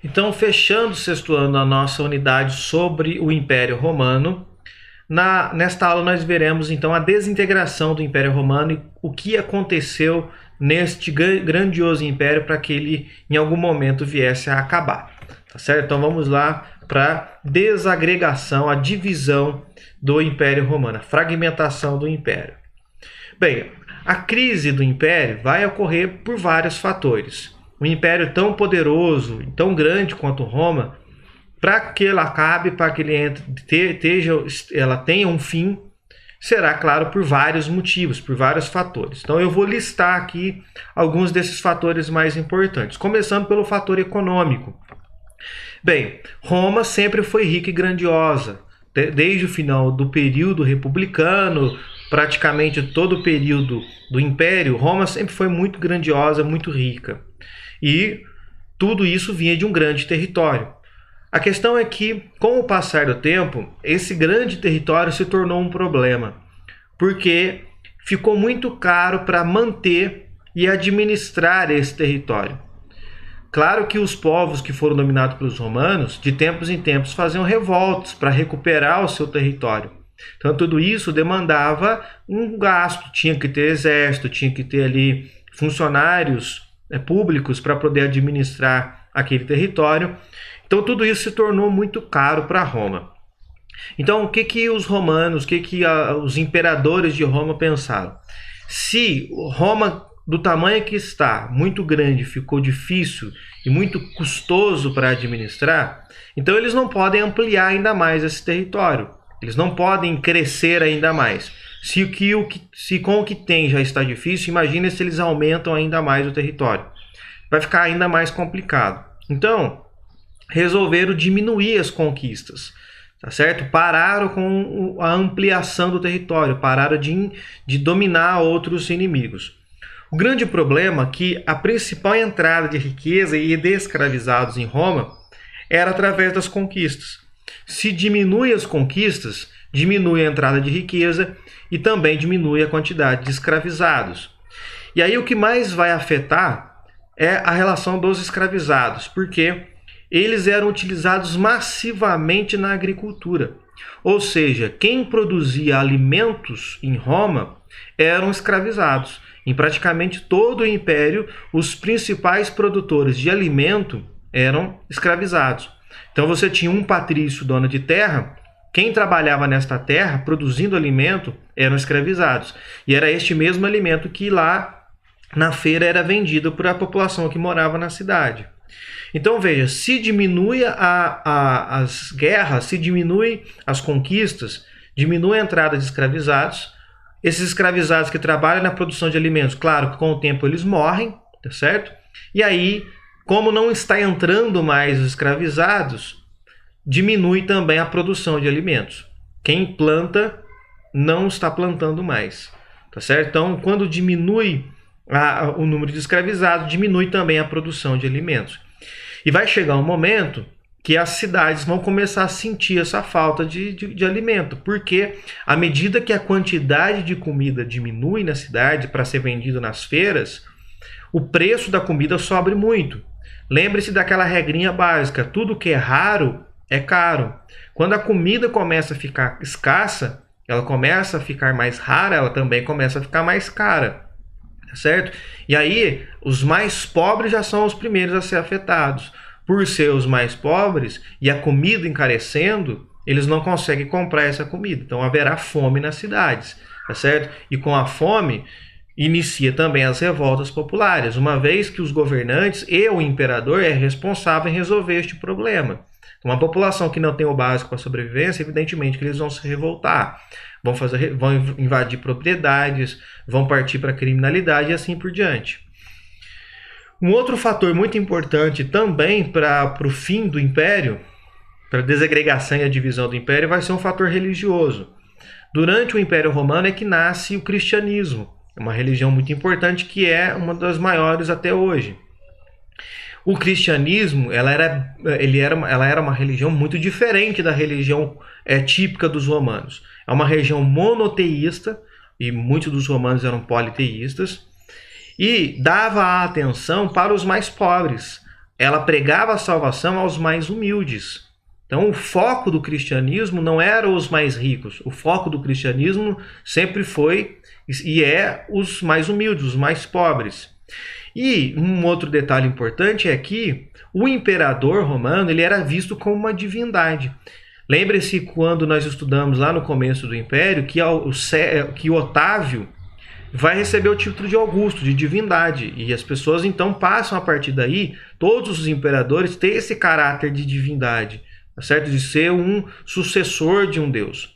Então, fechando o sexto ano a nossa unidade sobre o Império Romano, nesta aula nós veremos então a desintegração do Império Romano e o que aconteceu neste grandioso império para que ele em algum momento viesse a acabar. Tá certo? Então vamos lá para a desagregação, a divisão do Império Romano, a fragmentação do Império. Bem, a crise do Império vai ocorrer por vários fatores. Um império tão poderoso, tão grande quanto Roma, para que ela acabe, para que ela tenha um fim, será, claro, por vários motivos, por vários fatores. Então eu vou listar aqui alguns desses fatores mais importantes, começando pelo fator econômico. Bem, Roma sempre foi rica e grandiosa, desde o final do período republicano, praticamente todo o período do Império, Roma sempre foi muito grandiosa, muito rica. E tudo isso vinha de um grande território. A questão é que, com o passar do tempo, esse grande território se tornou um problema, porque ficou muito caro para manter e administrar esse território. Claro que os povos que foram dominados pelos romanos, de tempos em tempos, faziam revoltas para recuperar o seu território. Então, tudo isso demandava um gasto, tinha que ter exército, tinha que ter ali funcionários públicos para poder administrar aquele território. Então tudo isso se tornou muito caro para Roma. Então o que os romanos, os imperadores de Roma pensaram? Se Roma, do tamanho que está, muito grande, ficou difícil e muito custoso para administrar, então eles não podem ampliar ainda mais esse território. Eles não podem crescer ainda mais. Se com o que tem já está difícil, imagina se eles aumentam ainda mais o território. Vai ficar ainda mais complicado. Então, resolveram diminuir as conquistas, tá certo? Pararam com a ampliação do território, pararam de dominar outros inimigos. O grande problema é que a principal entrada de riqueza e de escravizados em Roma era através das conquistas. Se diminui as conquistas, diminui a entrada de riqueza e também diminui a quantidade de escravizados. E aí o que mais vai afetar é a relação dos escravizados, porque eles eram utilizados massivamente na agricultura. Ou seja, quem produzia alimentos em Roma eram escravizados. Em praticamente todo o império, os principais produtores de alimento eram escravizados. Então você tinha um patrício, dono de terra. Quem trabalhava nesta terra, produzindo alimento, eram escravizados. E era este mesmo alimento que lá na feira era vendido para a população que morava na cidade. Então veja, se diminui as guerras, se diminui as conquistas, diminui a entrada de escravizados, esses escravizados que trabalham na produção de alimentos, claro que com o tempo eles morrem, tá certo? E aí, como não está entrando mais os escravizados, diminui também a produção de alimentos. Quem planta não está plantando mais, tá certo? Então, quando diminui o número de escravizados, diminui também a produção de alimentos. E vai chegar um momento que as cidades vão começar a sentir essa falta de alimento, porque à medida que a quantidade de comida diminui na cidade para ser vendido nas feiras, o preço da comida sobe muito. Lembre-se daquela regrinha básica, tudo que é raro é caro. Quando a comida começa a ficar escassa, ela começa a ficar mais rara, ela também começa a ficar mais cara, certo? E aí, os mais pobres já são os primeiros a ser afetados. Por ser os mais pobres e a comida encarecendo, eles não conseguem comprar essa comida. Então haverá fome nas cidades, tá certo? E com a fome, inicia também as revoltas populares, uma vez que os governantes e o imperador é responsável em resolver este problema. Uma população que não tem o básico para a sobrevivência, evidentemente que eles vão se revoltar, vão invadir propriedades, vão partir para a criminalidade e assim por diante. Um outro fator muito importante também para o fim do Império, para a desagregação e a divisão do Império, vai ser um fator religioso. Durante o Império Romano é que nasce o cristianismo, uma religião muito importante que é uma das maiores até hoje. O cristianismo ela era uma religião muito diferente da religião típica dos romanos. É uma religião monoteísta, e muitos dos romanos eram politeístas, e dava a atenção para os mais pobres. ela pregava a salvação aos mais humildes. Então, o foco do cristianismo não era os mais ricos. O foco do cristianismo sempre foi e é os mais humildes, os mais pobres. E um outro detalhe importante é que o imperador romano ele era visto como uma divindade. Lembre-se quando nós estudamos lá no começo do Império que Otávio vai receber o título de Augusto, de divindade. E as pessoas então passam a partir daí, todos os imperadores, ter esse caráter de divindade, tá certo? De ser um sucessor de um Deus.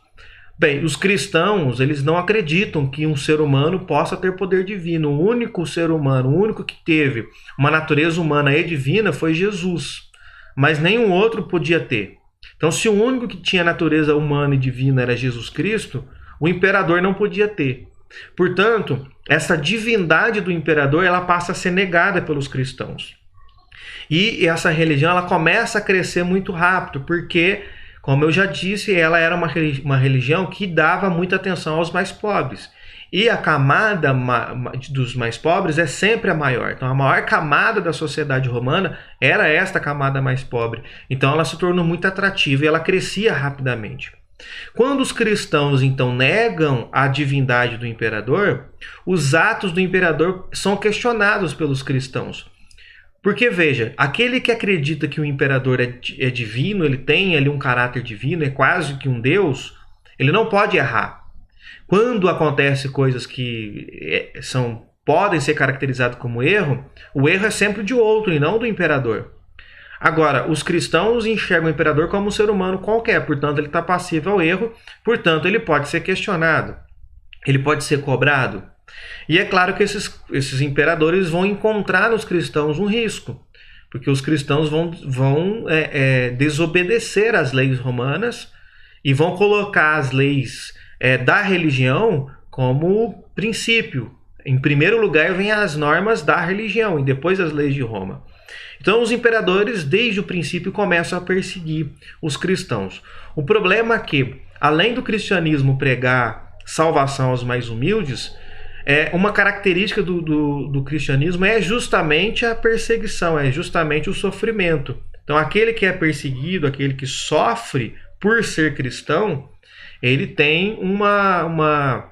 Bem, os cristãos, eles não acreditam que um ser humano possa ter poder divino. O único ser humano, o único que teve uma natureza humana e divina foi Jesus. Mas nenhum outro podia ter. Então, se o único que tinha natureza humana e divina era Jesus Cristo, o imperador não podia ter. Portanto, essa divindade do imperador, ela passa a ser negada pelos cristãos. E essa religião, ela começa a crescer muito rápido, porque, como eu já disse, ela era uma religião que dava muita atenção aos mais pobres. E a camada dos mais pobres é sempre a maior. Então, a maior camada da sociedade romana era esta camada mais pobre. Então, ela se tornou muito atrativa e ela crescia rapidamente. Quando os cristãos, então, negam a divindade do imperador, os atos do imperador são questionados pelos cristãos. Porque, veja, aquele que acredita que o imperador é divino, ele tem ali um caráter divino, é quase que um deus, ele não pode errar. Quando acontecem coisas que podem ser caracterizadas como erro, o erro é sempre de outro e não do imperador. Agora, os cristãos enxergam o imperador como um ser humano qualquer, portanto ele está passível ao erro, portanto ele pode ser questionado, ele pode ser cobrado. E é claro que esses imperadores vão encontrar nos cristãos um risco, porque os cristãos vão desobedecer às leis romanas e vão colocar as leis da religião como princípio. Em primeiro lugar vem as normas da religião e depois as leis de Roma. Então os imperadores desde o princípio começam a perseguir os cristãos. O problema é que, além do cristianismo pregar salvação aos mais humildes, uma característica do cristianismo é justamente a perseguição, é justamente o sofrimento. Então aquele que é perseguido, aquele que sofre por ser cristão, ele tem uma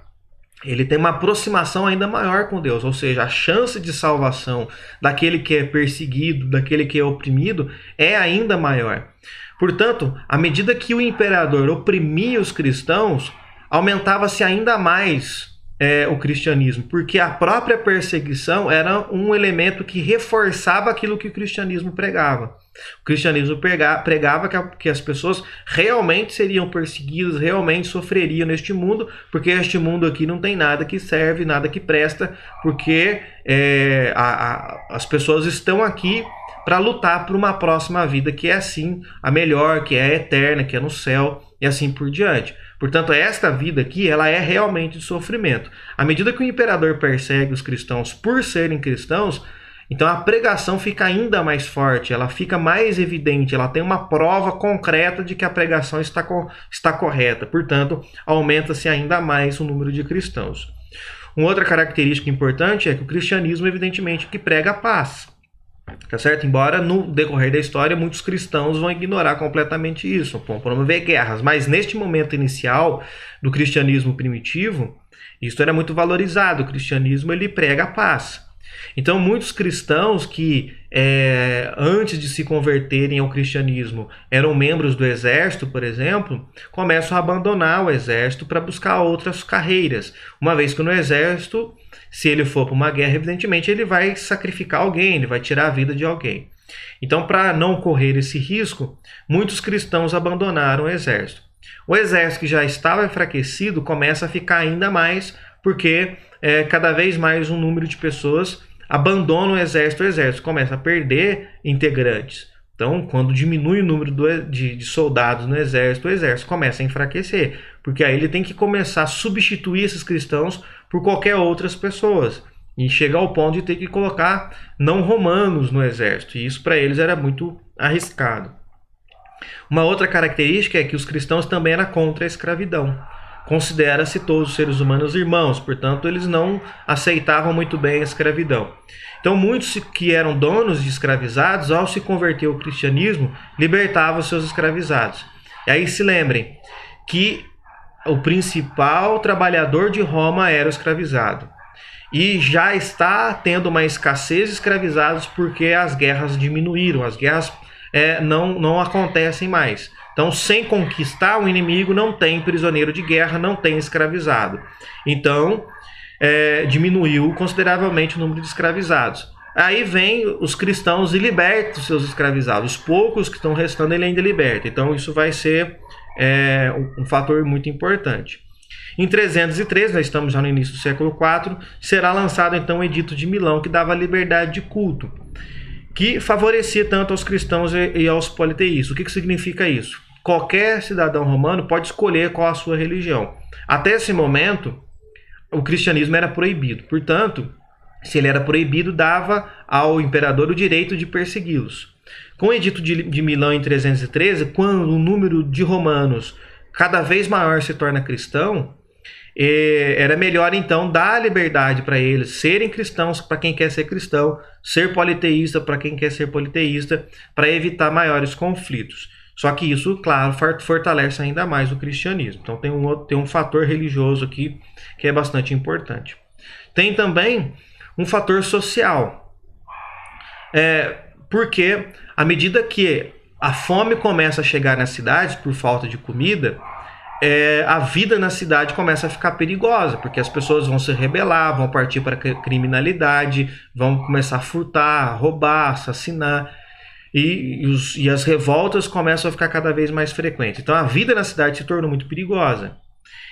aproximação ainda maior com Deus, ou seja, a chance de salvação daquele que é perseguido, daquele que é oprimido, é ainda maior. Portanto, à medida que o imperador oprimia os cristãos, aumentava-se ainda mais o cristianismo, porque a própria perseguição era um elemento que reforçava aquilo que o cristianismo pregava. O cristianismo pregava que as pessoas realmente seriam perseguidas, realmente sofreriam neste mundo, porque este mundo aqui não tem nada que serve, nada que presta, porque as pessoas estão aqui para lutar por uma próxima vida que é assim, a melhor, que é eterna, que é no céu e assim por diante. Portanto, esta vida aqui, ela é realmente de sofrimento. À medida que o imperador persegue os cristãos por serem cristãos, então a pregação fica ainda mais forte, ela fica mais evidente, ela tem uma prova concreta de que a pregação está correta. Portanto, aumenta-se ainda mais o número de cristãos. Uma outra característica importante é que o cristianismo, evidentemente, que prega a paz. Tá certo? Embora no decorrer da história muitos cristãos vão ignorar completamente isso, vão promover guerras, mas neste momento inicial do cristianismo primitivo, isso era muito valorizado. O cristianismo ele prega a paz. Então muitos cristãos que antes de se converterem ao cristianismo eram membros do exército, por exemplo, começam a abandonar o exército para buscar outras carreiras, uma vez que no exército, se ele for para uma guerra, evidentemente ele vai sacrificar alguém, ele vai tirar a vida de alguém. Então, para não correr esse risco, muitos cristãos abandonaram o exército. O exército que já estava enfraquecido começa a ficar ainda mais, porque cada vez mais um número de pessoas abandonam o exército começa a perder integrantes. Então, quando diminui o número de soldados no exército, o exército começa a enfraquecer, porque aí ele tem que começar a substituir esses cristãos por qualquer outras pessoas, e chega ao ponto de ter que colocar não romanos no exército, e isso para eles era muito arriscado. Uma outra característica é que os cristãos também eram contra a escravidão. considera-se todos os seres humanos irmãos, portanto eles não aceitavam muito bem a escravidão. Então muitos que eram donos de escravizados, ao se converter ao cristianismo, libertavam seus escravizados. E aí se lembrem que o principal trabalhador de Roma era o escravizado. E já está tendo uma escassez de escravizados porque as guerras diminuíram, as guerras não acontecem mais. Então, sem conquistar o inimigo, não tem prisioneiro de guerra, não tem escravizado. Então, diminuiu consideravelmente o número de escravizados. Aí vem os cristãos e libertam os seus escravizados. Os poucos que estão restando, ele ainda liberta. Então, isso vai ser um fator muito importante. Em 303, nós estamos já no início do século IV, será lançado então o Edito de Milão, que dava liberdade de culto, que favorecia tanto aos cristãos e aos politeístas. O que significa isso? Qualquer cidadão romano pode escolher qual a sua religião. Até esse momento, o cristianismo era proibido. Portanto, se ele era proibido, dava ao imperador o direito de persegui-los. Com o Edito de Milão em 313, quando o número de romanos cada vez maior se torna cristão, era melhor então dar a liberdade para eles serem cristãos para quem quer ser cristão, ser politeísta para quem quer ser politeísta, para evitar maiores conflitos. Só que isso, claro, fortalece ainda mais o cristianismo. Então tem um fator religioso aqui que é bastante importante. Tem também um fator social. Porque à medida que a fome começa a chegar nas cidades por falta de comida, a vida na cidade começa a ficar perigosa, porque as pessoas vão se rebelar, vão partir para a criminalidade, vão começar a furtar, roubar, assassinar, e as revoltas começam a ficar cada vez mais frequentes. Então a vida na cidade se tornou muito perigosa.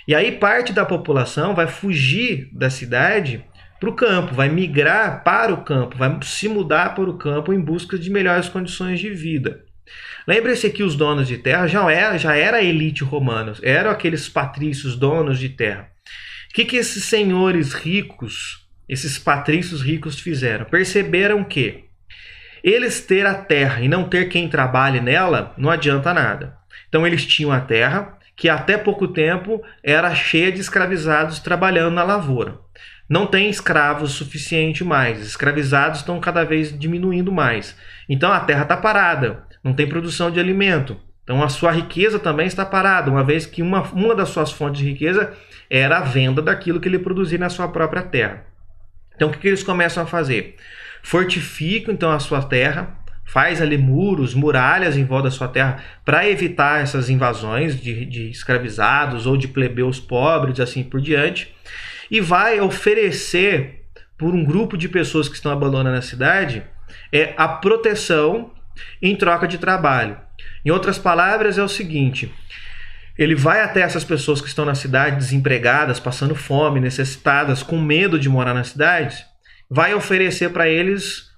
E aí parte da população vai fugir da cidade para o campo, vai migrar para o campo, vai se mudar para o campo em busca de melhores condições de vida. Lembre-se que os donos de terra já era a elite romana, eram aqueles patrícios donos de terra. O que esses senhores ricos, esses patrícios ricos fizeram? Perceberam que eles ter a terra e não ter quem trabalhe nela não adianta nada. Então eles tinham a terra, que até pouco tempo era cheia de escravizados trabalhando na lavoura. Não tem escravos suficiente mais, escravizados estão cada vez diminuindo mais. Então a terra está parada, não tem produção de alimento. Então a sua riqueza também está parada, uma vez que uma das suas fontes de riqueza era a venda daquilo que ele produzia na sua própria terra. Então o que eles começam a fazer? Fortificam então a sua terra, faz ali muros, muralhas em volta da sua terra para evitar essas invasões de escravizados ou de plebeus pobres, assim por diante, e vai oferecer por um grupo de pessoas que estão abandonando a cidade a proteção em troca de trabalho. Em outras palavras, é o seguinte: ele vai até essas pessoas que estão na cidade desempregadas, passando fome, necessitadas, com medo de morar na cidade, vai oferecer para eles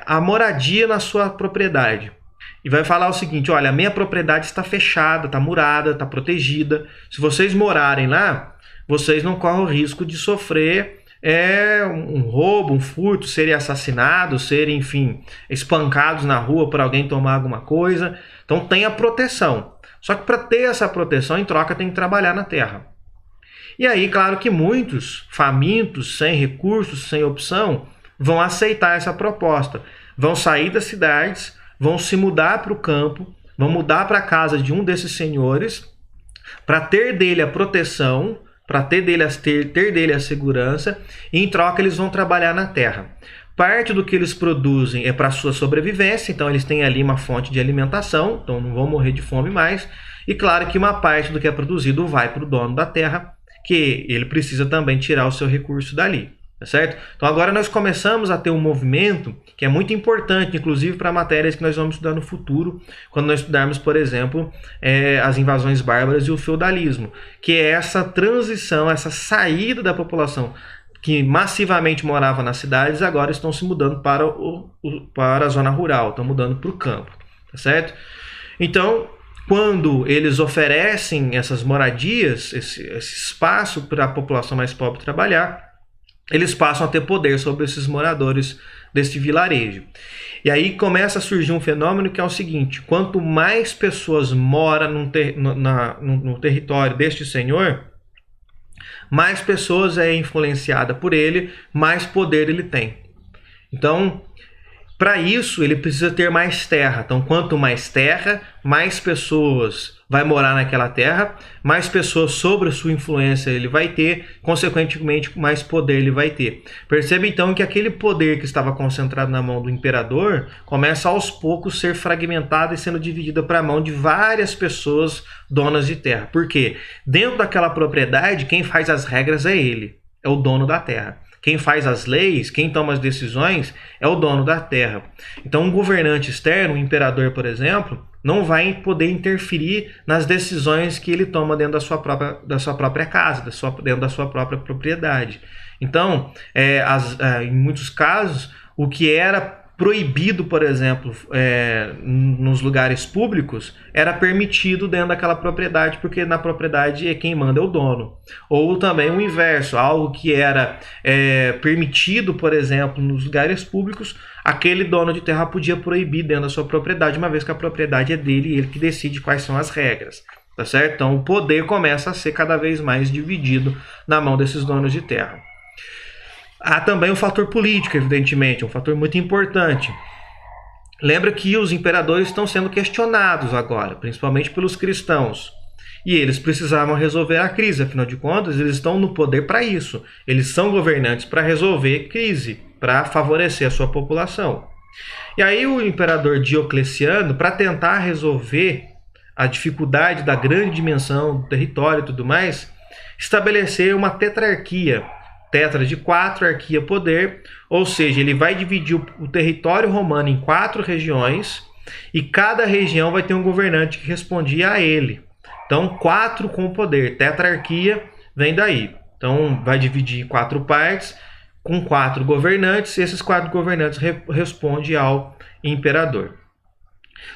a moradia na sua propriedade. E vai falar o seguinte: olha, a minha propriedade está fechada, está murada, está protegida. Se vocês morarem lá, vocês não correm o risco de sofrer um roubo, um furto, serem assassinados, serem, enfim, espancados na rua por alguém tomar alguma coisa. Então tem a proteção. Só que para ter essa proteção, em troca, tem que trabalhar na terra. E aí, claro que muitos, famintos, sem recursos, sem opção, vão aceitar essa proposta. Vão sair das cidades, vão se mudar para o campo, vão mudar para a casa de um desses senhores, para ter dele a proteção, para ter dele a segurança, e em troca eles vão trabalhar na terra. Parte do que eles produzem é para a sua sobrevivência, então eles têm ali uma fonte de alimentação, então não vão morrer de fome mais. E claro que uma parte do que é produzido vai para o dono da terra, que ele precisa também tirar o seu recurso dali. Tá certo? Então agora nós começamos a ter um movimento que é muito importante, inclusive para matérias que nós vamos estudar no futuro, quando nós estudarmos, por exemplo, as invasões bárbaras e o feudalismo, que é essa transição, essa saída da população que massivamente morava nas cidades, agora estão se mudando para a zona rural, estão mudando para o campo. Tá certo? Então, quando eles oferecem essas moradias, esse espaço para a população mais pobre trabalhar, eles passam a ter poder sobre esses moradores deste vilarejo. E aí começa a surgir um fenômeno que é o seguinte: quanto mais pessoas moram no território deste senhor, mais pessoas é influenciada por ele, mais poder ele tem. Então, para isso, ele precisa ter mais terra. Então, quanto mais terra, mais pessoas vai morar naquela terra, mais pessoas sobre a sua influência ele vai ter, consequentemente, mais poder ele vai ter. Perceba, então, que aquele poder que estava concentrado na mão do imperador começa aos poucos a ser fragmentado e sendo dividido para a mão de várias pessoas donas de terra. Por quê? Dentro daquela propriedade, quem faz as regras é ele, é o dono da terra. Quem faz as leis, quem toma as decisões, é o dono da terra. Então, um governante externo, um imperador, por exemplo, não vai poder interferir nas decisões que ele toma dentro da sua própria casa, dentro da sua própria propriedade. Então, em muitos casos, o que era proibido, por exemplo, nos lugares públicos, era permitido dentro daquela propriedade, porque na propriedade quem manda é o dono. Ou também o inverso, algo que era permitido, por exemplo, nos lugares públicos, aquele dono de terra podia proibir dentro da sua propriedade, uma vez que a propriedade é dele e ele que decide quais são as regras. Tá certo? Então o poder começa a ser cada vez mais dividido na mão desses donos de terra. Há também um fator político, evidentemente, um fator muito importante. Lembra que os imperadores estão sendo questionados agora, principalmente pelos cristãos. E eles precisavam resolver a crise, afinal de contas, eles estão no poder para isso. Eles são governantes para resolver crise, para favorecer a sua população. E aí o imperador Diocleciano, para tentar resolver a dificuldade da grande dimensão do território e tudo mais, estabeleceu uma tetrarquia. Tetra de 4, arquia poder, ou seja, ele vai dividir o território romano em 4 regiões e cada região vai ter um governante que respondia a ele. Então, 4 com poder, tetrarquia vem daí. Então, vai dividir em 4 partes com 4 governantes, e esses 4 governantes respondem ao imperador.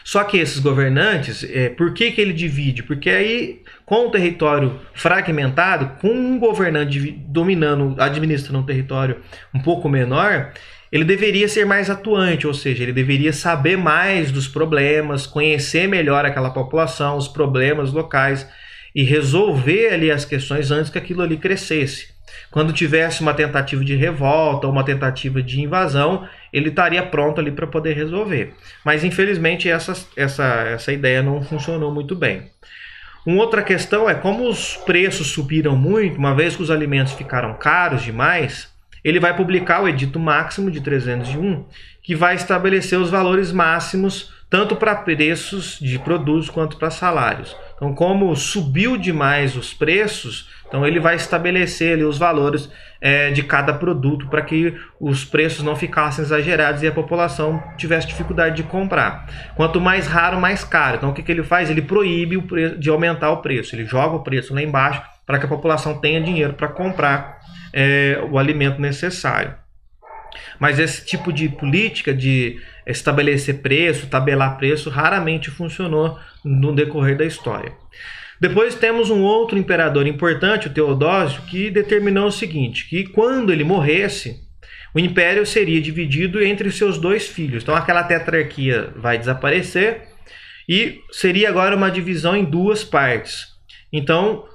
Só que esses governantes, por que ele divide? Porque aí, com o território fragmentado, com um governante administrando um território um pouco menor, ele deveria ser mais atuante, ou seja, ele deveria saber mais dos problemas, conhecer melhor aquela população, os problemas locais e resolver ali as questões antes que aquilo ali crescesse. Quando tivesse uma tentativa de revolta ou uma tentativa de invasão, ele estaria pronto ali para poder resolver. Mas infelizmente essa ideia não funcionou muito bem. Uma outra questão é como os preços subiram muito, uma vez que os alimentos ficaram caros demais, ele vai publicar o Edito Máximo de 301, que vai estabelecer os valores máximos tanto para preços de produtos quanto para salários. Então, como subiu demais os preços, então ele vai estabelecer ali os valores de cada produto para que os preços não ficassem exagerados e a população tivesse dificuldade de comprar. Quanto mais raro, mais caro. Então o que ele faz? Ele proíbe de aumentar o preço. Ele joga o preço lá embaixo para que a população tenha dinheiro para comprar o alimento necessário. Mas esse tipo de política de estabelecer preço, tabelar preço, raramente funcionou no decorrer da história. Depois temos um outro imperador importante, o Teodósio, que determinou o seguinte, que quando ele morresse, o império seria dividido entre seus 2 filhos. Então aquela tetrarquia vai desaparecer e seria agora uma divisão em 2 partes. Então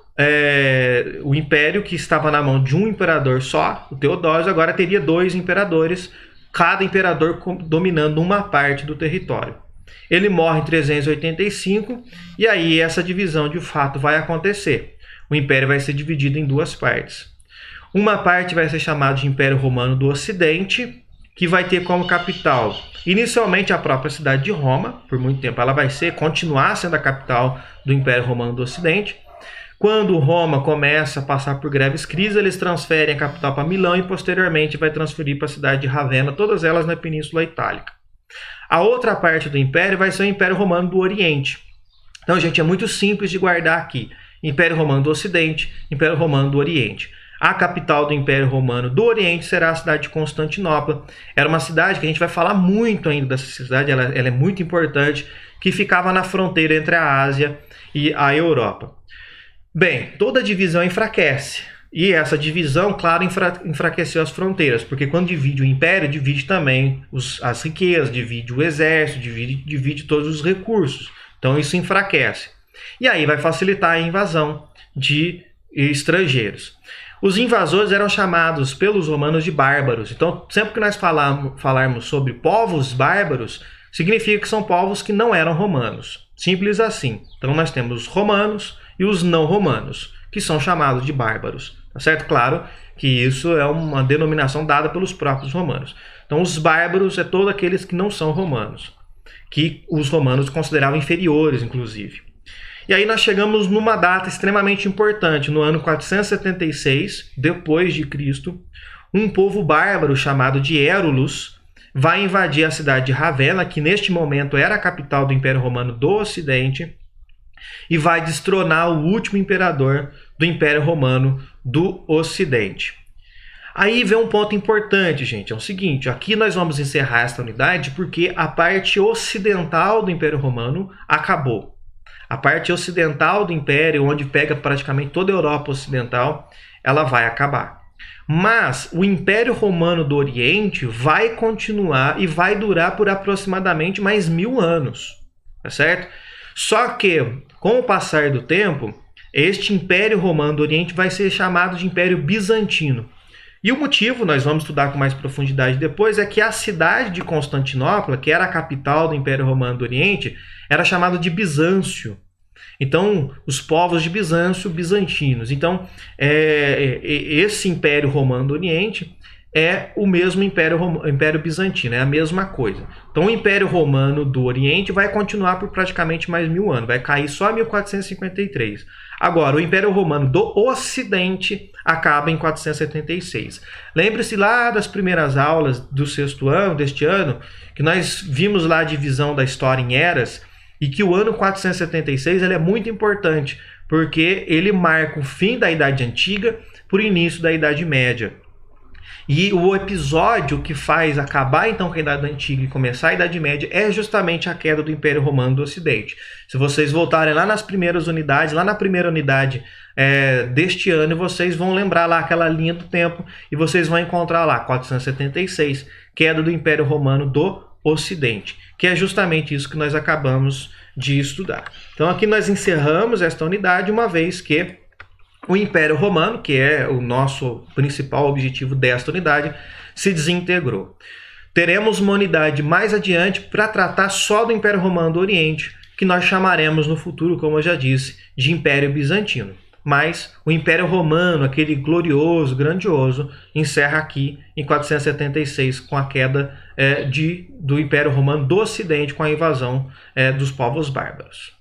o império que estava na mão de um imperador só, o Teodósio, agora teria 2 imperadores, cada imperador dominando uma parte do território. Ele morre em 385 e aí essa divisão de fato vai acontecer. O império vai ser dividido em 2 partes. Uma parte vai ser chamada de Império Romano do Ocidente, que vai ter como capital inicialmente a própria cidade de Roma. Por muito tempo ela vai continuar sendo a capital do Império Romano do Ocidente. Quando Roma começa a passar por greves crises, eles transferem a capital para Milão e posteriormente vai transferir para a cidade de Ravenna, todas elas na Península Itálica. A outra parte do império vai ser o Império Romano do Oriente. Então, gente, é muito simples de guardar aqui. Império Romano do Ocidente, Império Romano do Oriente. A capital do Império Romano do Oriente será a cidade de Constantinopla. Era uma cidade que a gente vai falar muito ainda dessa cidade, ela é muito importante, que ficava na fronteira entre a Ásia e a Europa. Bem, toda divisão enfraquece. E essa divisão, claro, enfraqueceu as fronteiras, porque quando divide o império, divide também as riquezas, divide o exército, divide todos os recursos. Então isso enfraquece. E aí vai facilitar a invasão de estrangeiros. Os invasores eram chamados pelos romanos de bárbaros. Então, sempre que nós falarmos sobre povos bárbaros, significa que são povos que não eram romanos. Simples assim. Então, nós temos os romanos e os não romanos, que são chamados de bárbaros. Tá certo? Claro que isso é uma denominação dada pelos próprios romanos. Então, os bárbaros é todos aqueles que não são romanos, que os romanos consideravam inferiores, inclusive. E aí nós chegamos numa data extremamente importante, no ano 476 depois de Cristo, um povo bárbaro chamado de Érulus vai invadir a cidade de Ravenna, que neste momento era a capital do Império Romano do Ocidente, e vai destronar o último imperador do Império Romano do Ocidente. Aí vem um ponto importante, gente, é o seguinte, aqui nós vamos encerrar esta unidade porque a parte ocidental do Império Romano acabou. A parte ocidental do Império, onde pega praticamente toda a Europa Ocidental, ela vai acabar. Mas o Império Romano do Oriente vai continuar e vai durar por aproximadamente mais 1000 anos, tá certo? Só que, com o passar do tempo, este Império Romano do Oriente vai ser chamado de Império Bizantino. E o motivo, nós vamos estudar com mais profundidade depois, é que a cidade de Constantinopla, que era a capital do Império Romano do Oriente, era chamada de Bizâncio. Então, os povos de Bizâncio, bizantinos. Então, esse Império Romano do Oriente é o mesmo Império Bizantino, é a mesma coisa. Então, o Império Romano do Oriente vai continuar por praticamente mais 1000 anos, vai cair só em 1453. Agora, o Império Romano do Ocidente acaba em 476. Lembre-se lá das primeiras aulas do 6º ano, deste ano, que nós vimos lá a divisão da história em eras, e que o ano 476 ele é muito importante, porque ele marca o fim da Idade Antiga por início da Idade Média. E o episódio que faz acabar então com a Idade Antiga e começar a Idade Média é justamente a queda do Império Romano do Ocidente. Se vocês voltarem lá nas primeiras unidades, lá na primeira unidade deste ano, vocês vão lembrar lá aquela linha do tempo e vocês vão encontrar lá 476, queda do Império Romano do Ocidente, que é justamente isso que nós acabamos de estudar. Então aqui nós encerramos esta unidade, uma vez que o Império Romano, que é o nosso principal objetivo desta unidade, se desintegrou. Teremos uma unidade mais adiante para tratar só do Império Romano do Oriente, que nós chamaremos no futuro, como eu já disse, de Império Bizantino. Mas o Império Romano, aquele glorioso, grandioso, encerra aqui em 476 com a queda do Império Romano do Ocidente, com a invasão dos povos bárbaros.